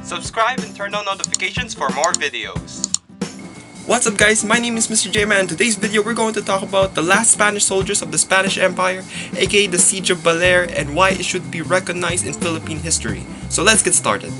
Subscribe and turn on notifications for more videos. What's up guys, my name is MRJMAN. In today's video we're going to talk about the last Spanish soldiers of the Spanish Empire, aka the Siege of Baler, and why it should be recognized in Philippine history. So let's get started.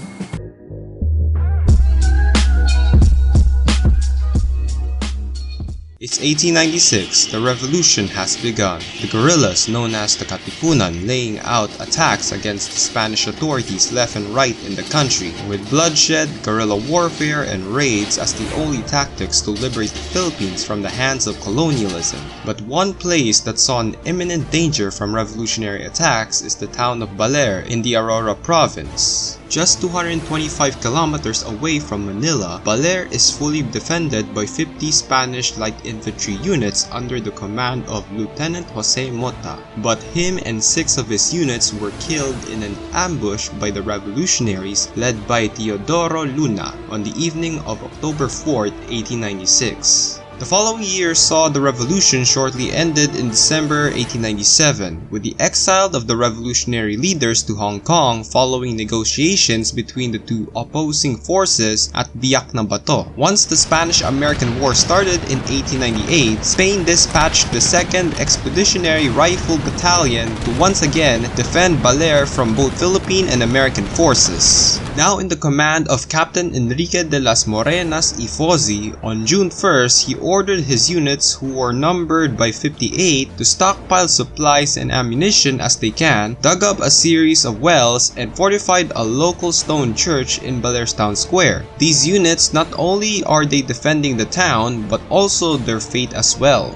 It's 1896, the revolution has begun. The guerrillas known as the Katipunan laying out attacks against the Spanish authorities left and right in the country, with bloodshed, guerrilla warfare, and raids as the only tactics to liberate the Philippines from the hands of colonialism. But one place that saw an imminent danger from revolutionary attacks is the town of Baler in the Aurora province. Just 225 kilometers away from Manila, Baler is fully defended by 50 Spanish light infantry units under the command of Lieutenant Jose Mota. But him and 6 of his units were killed in an ambush by the revolutionaries led by Teodoro Luna on the evening of October 4, 1896. The following year saw the revolution shortly ended in December 1897, with the exile of the revolutionary leaders to Hong Kong following negotiations between the two opposing forces at Biak na Bato. Once the Spanish-American War started in 1898, Spain dispatched the 2nd Expeditionary Rifle Battalion to once again defend Baler from both Philippine and American forces. Now in the command of Captain Enrique de las Morenas y Fozi, on June 1st he ordered his units, who were numbered by 58, to stockpile supplies and ammunition as they can, dug up a series of wells, and fortified a local stone church in Baler's town square. These units, not only are they defending the town, but also their fate as well.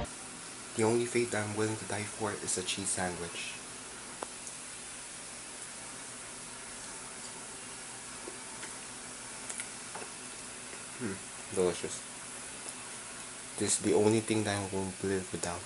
The only fate I'm willing to die for is a cheese sandwich. Delicious. This is the only thing that I won't live without.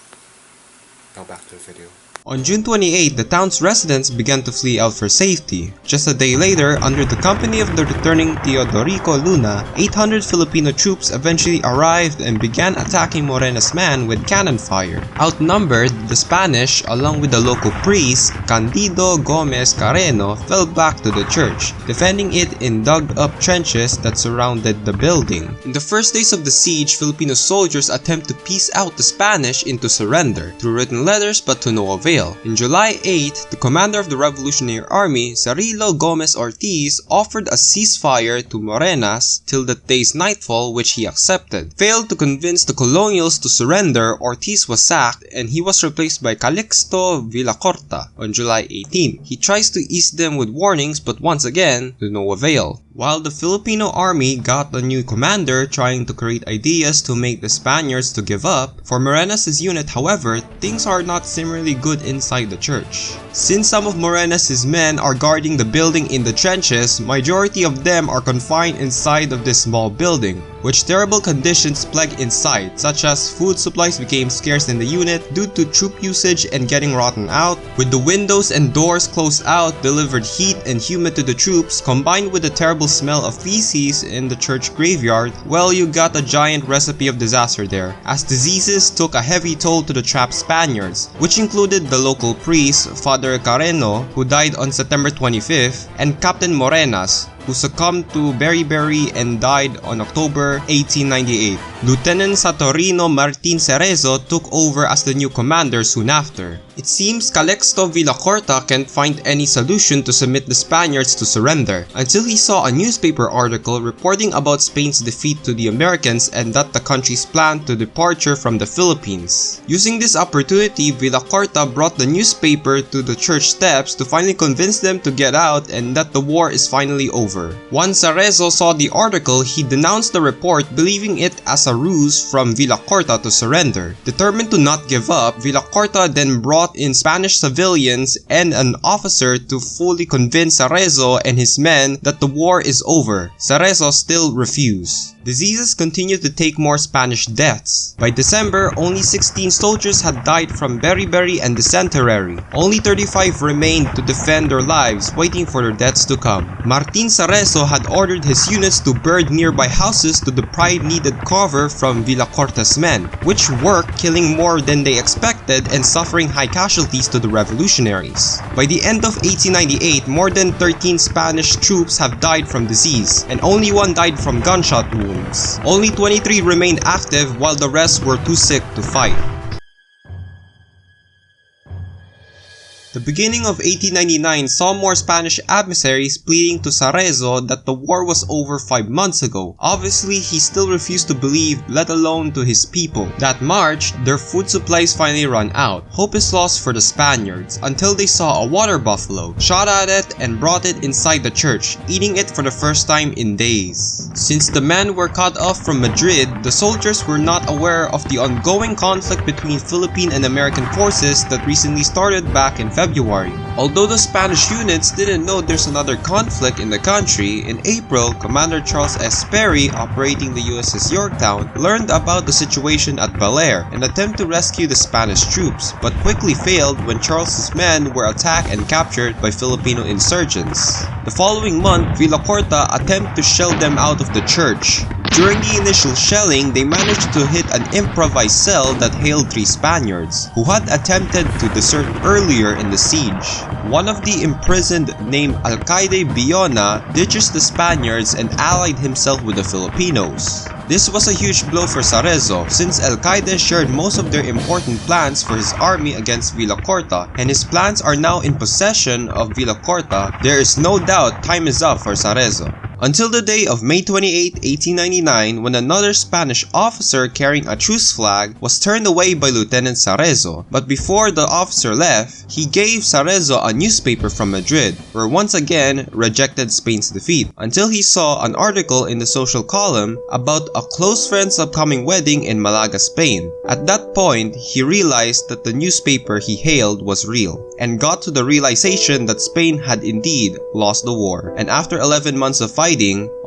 Now back to the video. On June 28, the town's residents began to flee out for safety. Just a day later, under the company of the returning Teodorico Luna, 800 Filipino troops eventually arrived and began attacking Morena's men with cannon fire. Outnumbered, the Spanish, along with the local priest, Candido Gomez Carreno, fell back to the church, defending it in dug-up trenches that surrounded the building. In the first days of the siege, Filipino soldiers attempt to piece out the Spanish into surrender, through written letters but to no avail. In July 8, the commander of the Revolutionary Army, Cirilo Gomez Ortiz, offered a ceasefire to Morenas till that day's nightfall, which he accepted. Failed to convince the colonials to surrender, Ortiz was sacked and he was replaced by Calixto Villacorta on July 18. He tries to ease them with warnings but once again, to no avail. While the Filipino army got a new commander trying to create ideas to make the Spaniards to give up, for Morenas' unit however, things are not similarly good inside the church. Since some of Morenas' men are guarding the building in the trenches, majority of them are confined inside of this small building, which terrible conditions plague inside, such as food supplies became scarce in the unit due to troop usage and getting rotten out, with the windows and doors closed out delivered heat and humid to the troops, combined with the terrible smell of feces in the church graveyard. Well, you got a giant recipe of disaster there, as diseases took a heavy toll to the trapped Spaniards, which included the local priest, Father Carreno, who died on September 25th, and Captain Morenas, who succumbed to beriberi and died on October 1898. Lieutenant Saturino Martin Cerezo took over as the new commander soon after. It seems Calixto Villacorta can't find any solution to submit the Spaniards to surrender, until he saw a newspaper article reporting about Spain's defeat to the Americans and that the country's plan to departure from the Philippines. Using this opportunity, Villacorta brought the newspaper to the church steps to finally convince them to get out and that the war is finally over. Once Cerezo saw the article, he denounced the report, believing it as a ruse from Villacorta to surrender. Determined to not give up, Villacorta then brought in Spanish civilians and an officer to fully convince Cerezo and his men that the war is over. Cerezo still refused. Diseases continued to take more Spanish deaths. By December, only 16 soldiers had died from beriberi and dysentery. Only 35 remained to defend their lives, waiting for their deaths to come. Martin Cerezo had ordered his units to burn nearby houses to deprive needed cover from Villacorta's men, which worked, killing more than they expected and suffering high casualties to the revolutionaries. By the end of 1898, more than 13 Spanish troops have died from disease, and only one died from gunshot wounds. Only 23 remained active while the rest were too sick to fight. The beginning of 1899 saw more Spanish emissaries pleading to Cerezo that the war was over 5 months ago. Obviously, he still refused to believe, let alone to his people. That March, their food supplies finally ran out. Hope is lost for the Spaniards until they saw a water buffalo, shot at it, and brought it inside the church, eating it for the first time in days. Since the men were cut off from Madrid, the soldiers were not aware of the ongoing conflict between Philippine and American forces that recently started back in February. Although the Spanish units didn't know there's another conflict in the country, in April, Commander Charles S. Perry, operating the USS Yorktown, learned about the situation at Baler and attempted to rescue the Spanish troops, but quickly failed when Charles's men were attacked and captured by Filipino insurgents. The following month, Villacorta attempted to shell them out of the church. During the initial shelling, they managed to hit an improvised cell that hailed 3 Spaniards, who had attempted to desert earlier in the siege. One of the imprisoned, named Alcaide Biona, ditches the Spaniards and allied himself with the Filipinos. This was a huge blow for Cerezo, since Alcaide shared most of their important plans for his army against Villacorta, and his plans are now in possession of Villacorta. There is no doubt time is up for Cerezo. Until the day of May 28, 1899, when another Spanish officer carrying a truce flag was turned away by Lieutenant Cerezo. But before the officer left, he gave Cerezo a newspaper from Madrid, where once again rejected Spain's defeat, until he saw an article in the social column about a close friend's upcoming wedding in Malaga, Spain. At that point, he realized that the newspaper he hailed was real, and got to the realization that Spain had indeed lost the war. And after 11 months of fighting,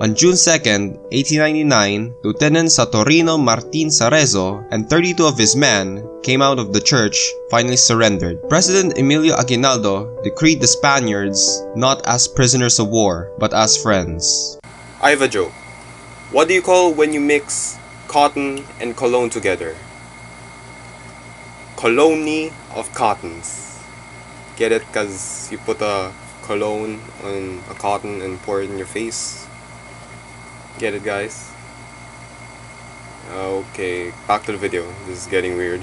on June 2nd, 1899, Lieutenant Saturino Martin Cerezo and 32 of his men came out of the church, finally surrendered. President Emilio Aguinaldo decreed the Spaniards not as prisoners of war, but as friends. I have a joke. What do you call when you mix cotton and cologne together? Colony of cottons. Get it? Cause you put a cologne on a cotton and pour it in your face. Get it, guys? Okay, back to the video. This is getting weird.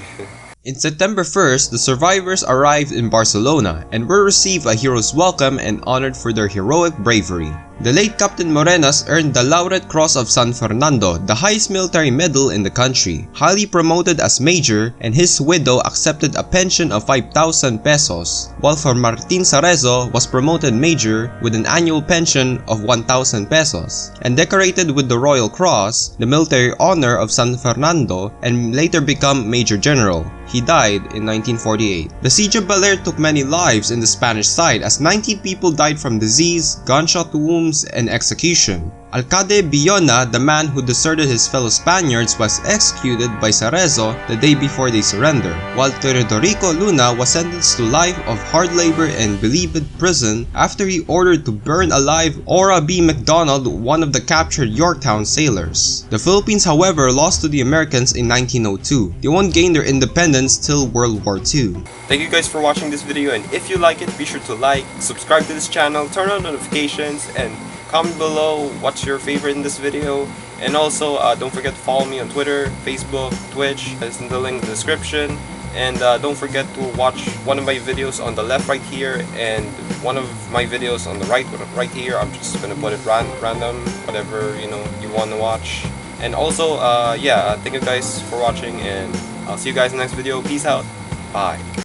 In September 1st, the survivors arrived in Barcelona and were received a hero's welcome and honored for their heroic bravery. The late Captain Morenas earned the Laureate Cross of San Fernando, the highest military medal in the country, highly promoted as major, and his widow accepted a pension of 5,000 pesos, while for Martin Cerezo was promoted major with an annual pension of 1,000 pesos, and decorated with the Royal Cross, the military honor of San Fernando, and later become Major General. He died in 1948. The Siege of Baler took many lives in the Spanish side as 19 people died from disease, gunshot wounds, and execution. Alcaide Biona, the man who deserted his fellow Spaniards, was executed by Cerezo the day before they surrendered, while Teodorico Luna was sentenced to life of hard labor and Bilibid prison after he ordered to burn alive Ora B. MacDonald, one of the captured Yorktown sailors. The Philippines, however, lost to the Americans in 1902. They won't gain their independence till World War II. Thank you guys for watching this video, and if you like it, be sure to like, subscribe to this channel, turn on notifications, and comment below what's your favorite in this video. And also don't forget to follow me on Twitter, Facebook, Twitch. It's in the link in the description. And don't forget to watch one of my videos on the left right here and one of my videos on the right here. I'm just gonna put it random, whatever you want to watch. And also yeah, thank you guys for watching, and I'll see you guys in the next video. Peace out. Bye.